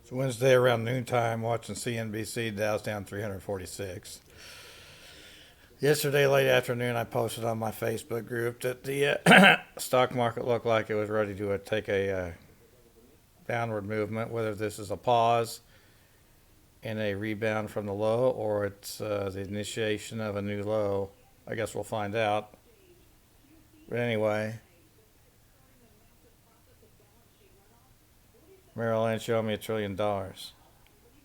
It's Wednesday around noontime watching CNBC. Dow's down 346. Yesterday, late afternoon, I posted on my Facebook group that the stock market looked like it was ready to take a downward movement, whether this is a pause and a rebound from the low or it's the initiation of a new low. I guess we'll find out. But anyway, Merrill Lynch owed me $1 trillion.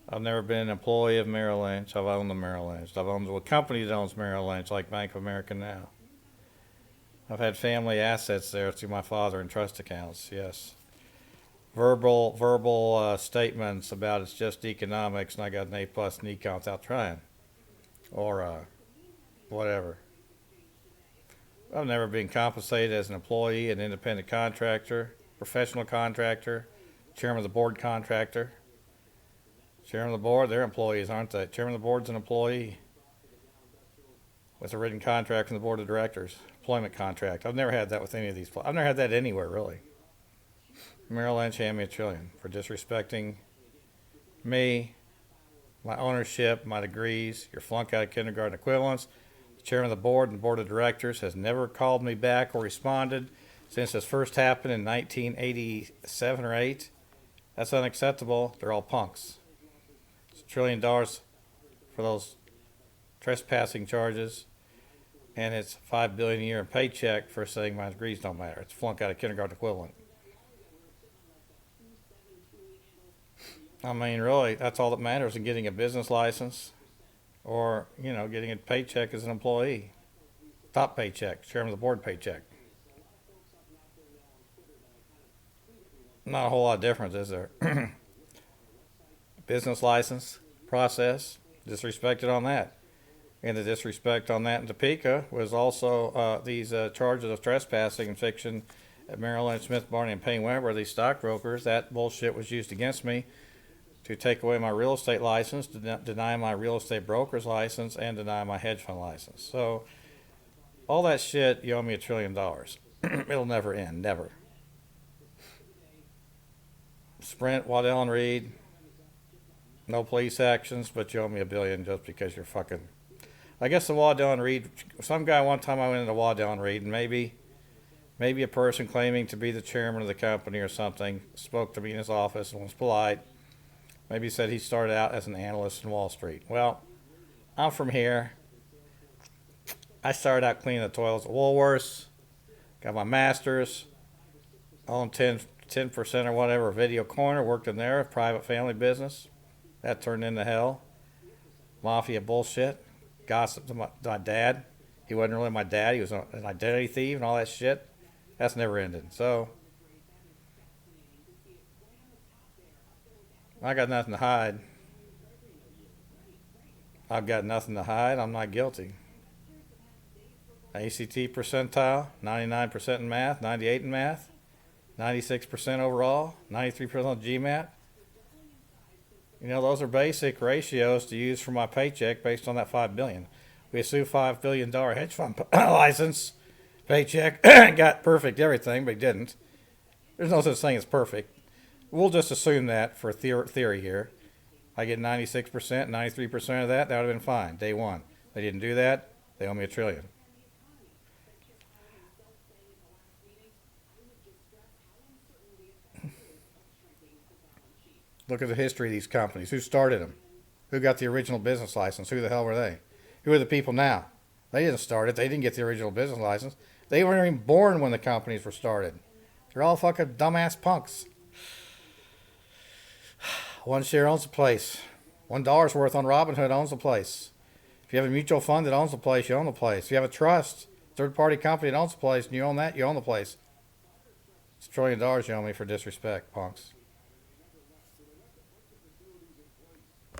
I've never been an employee of Merrill Lynch. I've owned the Merrill Lynch. I've owned a company that owns Merrill Lynch, like Bank of America now. I've had family assets there through my father in trust accounts. Yes, verbal statements about it's just economics, and I got an A+ in econ without trying, or whatever. I've never been compensated as an employee, an independent contractor, professional contractor, chairman of the board contractor. Chairman of the board, they're employees, aren't they? Chairman of the board's an employee with a written contract from the board of directors, employment contract. I've never had that with any of these. I've never had that anywhere, really. Merrill Lynch handed me $1 trillion for disrespecting me, my ownership, my degrees, your flunk out of kindergarten equivalents. The chairman of the board and board of directors has never called me back or responded since this first happened in 1987 or 8. That's unacceptable. They're all punks. It's $1 trillion for those trespassing charges, and it's $5 billion a year in paycheck for saying my degrees don't matter. It's flunk out of kindergarten equivalent. I mean, really, that's all that matters in getting a business license or, getting a paycheck as an employee. Top paycheck, chairman of the board paycheck. Not a whole lot of difference, is there? Business license process, disrespected on that. And the disrespect on that in Topeka was also these charges of trespassing and fiction at Merrill Lynch, Smith Barney, and Payne Webber, these stockbrokers. That bullshit was used against me to take away my real estate license, deny my real estate broker's license, and deny my hedge fund license. So all that shit, you owe me $1 trillion. It'll never end, never. Sprint, Waddell and Reed, no police actions, but you owe me $1 billion just because you're fucking. I guess the Waddell and Reed. Some guy one time I went into Waddell and Reed, and maybe a person claiming to be the chairman of the company or something spoke to me in his office and was polite. Maybe he said he started out as an analyst in Wall Street. Well, I'm from here. I started out cleaning the toilets at Woolworths. Got my master's. Owned 10% or whatever, Video Corner. Worked in there, a private family business. That turned into hell. Mafia bullshit. Gossip to my dad. He wasn't really my dad. He was an identity thief and all that shit. That's never ended. So I got nothing to hide. I've got nothing to hide. I'm not guilty. ACT percentile, 99% in math, 98 in math, 96% overall, 93% on GMAT. Those are basic ratios to use for my paycheck based on that $5 billion. We assumed $5 billion hedge fund license paycheck got perfect everything, but it didn't. There's no such thing as perfect. We'll just assume that for theory here. I get 96%, 93% of that. That would have been fine. Day one. They didn't do that. They owe me $1 trillion. Look at the history of these companies. Who started them? Who got the original business license? Who the hell were they? Who are the people now? They didn't start it. They didn't get the original business license. They weren't even born when the companies were started. They're all fucking dumbass punks. One share owns the place. $1 worth on Robinhood owns the place. If you have a mutual fund that owns the place, you own the place. If you have a trust, third-party company that owns the place, and you own that, you own the place. It's $1 trillion you owe me for disrespect, punks.